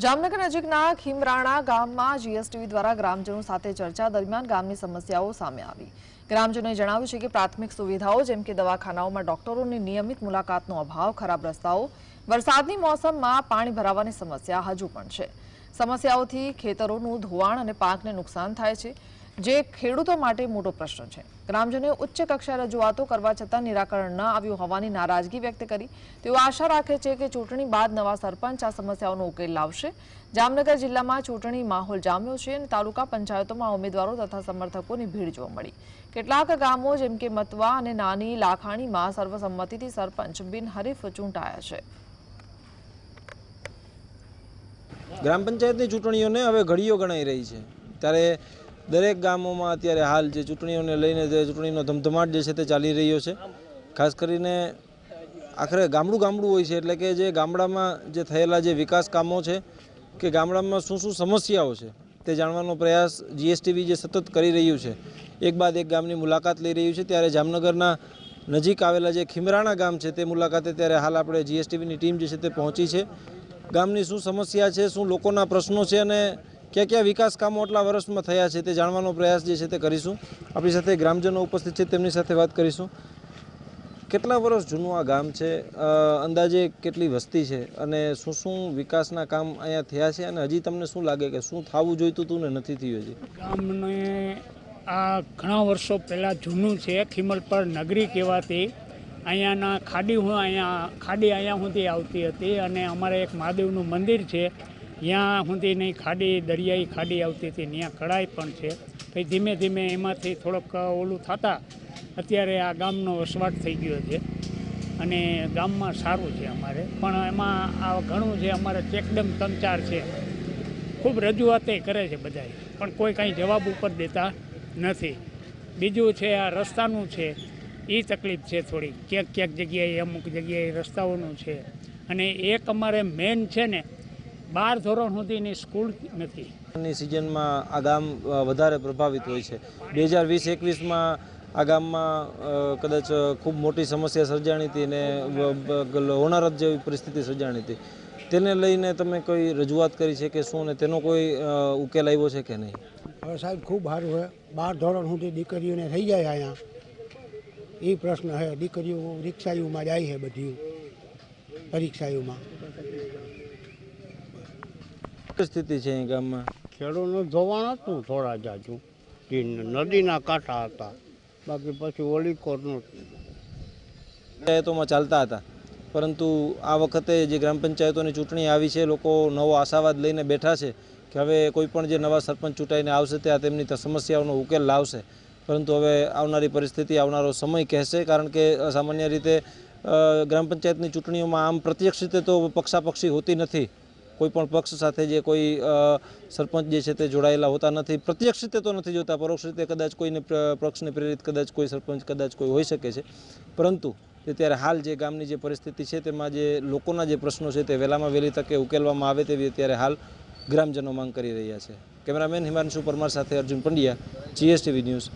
જામનગર નજીકના ખીમરાણા ગામમાં જીએસટીવી દ્વારા ગ્રામજનો સાથે ચર્ચા દરમિયાન ગામની સમસ્યાઓ સામે આવી। ગ્રામજનોએ જણાવ્યું છે કે પ્રાથમિક સુવિધાઓ જેમ કે દવાખાનાઓમાં ડોક્ટરોની નિયમિત મુલાકાતનો અભાવ, ખરાબ રસ્તાઓ, વરસાદની મોસમમાં પાણી ભરાવાની સમસ્યા હજુ પણ છે। સમસ્યાઓથી ખેતરોનું ધોવાણ અને પાકને નુકસાન થાય છે, જે ખેડૂતો માટે મોટો પ્રશ્ન છે। ગ્રામજનોએ ઉચ્ચ કક્ષાએ રજૂઆતો કરવા છતાં નિરાકરણ ન આવ્યું હોવાની નારાજગી વ્યક્ત કરી। તેઓ આશા રાખે છે કે ચૂંટણી બાદ નવા સરપંચ આ સમસ્યાઓનો ઉકેલ લાવશે। જામનગર જિલ્લામાં ચૂંટણી માહોલ જામ્યો છે અને તાલુકા પંચાયતોમાં ઉમેદવારો તથા સમર્થકોની ભીડ જોવા મળી। કેટલાક ગામો જેમ કે મતવા અને નાની લાખાણીમાં સર્વસંમતિથી સરપંચ બિનહરીફ ચૂંટાયા છે। ગ્રામ પંચાયતની ચૂંટણીઓને હવે ઘડીઓ ગણાઈ રહી છે, ત્યારે દરેક ગામોમાં અત્યારે હાલ જે ચૂંટણીઓને લઈને જે ચૂંટણીનો ધમધમાટ જે છે તે ચાલી રહ્યો છે। ખાસ કરીને આખરે ગામડું હોય છે, એટલે કે જે ગામડામાં જે થયેલા જે વિકાસ કામો છે કે ગામડામાં શું સમસ્યાઓ છે તે જાણવાનો પ્રયાસ જીએસટીવી જે સતત કરી રહ્યું છે, એક બાદ એક ગામની મુલાકાત લઈ રહ્યું છે। ત્યારે જામનગરના નજીક આવેલા જે ખીમરાણા ગામ છે તે મુલાકાતે ત્યારે હાલ આપણે જીએસટીવીની ટીમ જે છે તે પહોંચી છે। ગામની શું સમસ્યા છે, શું લોકોના પ્રશ્નો છે અને ક્યાં ક્યાં વિકાસ કામો આટલા વર્ષમાં થયા છે તે જાણવાનો પ્રયાસ જે છે તે કરીશું। આપણી સાથે ગ્રામજનો ઉપસ્થિત છે, તેમની સાથે વાત કરીશું। કેટલા વર્ષ જૂનું આ ગામ છે, અંદાજે કેટલી વસ્તી છે અને શું વિકાસના કામ અહીંયા થયા છે અને હજી તમને શું લાગે કે શું થવું જોઈતું હતું ને નથી થયું હજી? ગામને આ ઘણા વર્ષો પહેલાં જૂનું છે। ખીમલપર નગરી કહેવાતી અહીંયાના ખાડી અહીંયા સુધી આવતી હતી અને અમારે એક મહાદેવનું મંદિર છે, ત્યાં સુધીની ખાડી, દરિયાઈ ખાડી આવતી હતી, ત્યાં કળાઈ પણ છે। પછી ધીમે ધીમે એમાંથી થોડોક ઓલું થતાં અત્યારે આ ગામનો વસવાટ થઈ ગયો છે અને ગામમાં સારું છે અમારે, પણ એમાં આ ઘણું છે અમારે ચેકડેમ 3-4 છે, ખૂબ રજૂઆતે કરે છે બધાએ, પણ કોઈ કાંઈ જવાબ ઉપર દેતા નથી। બીજું છે આ રસ્તાનું છે, એ તકલીફ છે થોડી, ક્યાંક જગ્યાએ અમુક જગ્યાએ રસ્તાઓનું છે। અને એક અમારે મેન છે ને 12 ધોરણ સુધીની સ્કૂલ નથી। ની સિઝનમાં આ ગામ વધારે પ્રભાવિત હોય છે। 2020-21માં આ ગામમાં કદાચ ખૂબ મોટી સમસ્યા સર્જાણી હતી અને હોનારત જેવી પરિસ્થિતિ સર્જાણી હતી, તેને લઈને તમે કોઈ રજૂઆત કરી છે કે શું, ને તેનો કોઈ ઉકેલ આવ્યો છે કે નહીં? હવે સાહેબ ખૂબ સારું છે, 12 ધોરણ સુધી દીકરીઓને થઈ જાય અહીંયા, એ પ્રશ્ન છે। દીકરીઓ રિક્ષાઓમાં જાય છે, બધી પરીક્ષાઓમાં પરિસ્થિતિ છે અહીં ગામમાં? ખેડૂતનું ધોવાણ હતું થોડા જાજુ, નદીના કાંઠા હતા, બાકી પછી ઓલીકોરનું પંચાયતોમાં ચાલતા હતા, પરંતુ આ વખતે જે ગ્રામ પંચાયતોની ચૂંટણી આવી છે, લોકો નવો આશાવાદ લઈને બેઠા છે કે હવે કોઈ પણ જે નવા સરપંચ ચૂંટાઈને આવશે તે આ તેમની સમસ્યાઓનો ઉકેલ લાવશે। પરંતુ હવે આવનારી પરિસ્થિતિ, આવનારો સમય કહેશે, કારણ કે સામાન્ય રીતે ગ્રામ પંચાયતની ચૂંટણીઓમાં આમ પ્રત્યક્ષ રીતે તો પક્ષાપક્ષી હોતી નથી, કોઈ પણ પક્ષ સાથે જે કોઈ સરપંચ જે છે તે જોડાયેલા હોતા નથી, પ્રત્યક્ષ રીતે તો નથી જોતા, પરોક્ષ રીતે કદાચ કોઈને પક્ષને પ્રેરિત કદાચ કોઈ સરપંચ કદાચ કોઈ હોઈ શકે છે। પરંતુ ત્યારે હાલ જે ગામની જે પરિસ્થિતિ છે તેમાં જે લોકોના જે પ્રશ્નો છે તે વહેલામાં વહેલી તકે ઉકેલવામાં આવે તેવી અત્યારે હાલ ગ્રામજનો માંગ કરી રહ્યા છે। કેમેરામેન હિમાંશુ પરમાર સાથે અર્જુન પંડ્યા, જીએસટીવી ન્યૂઝ।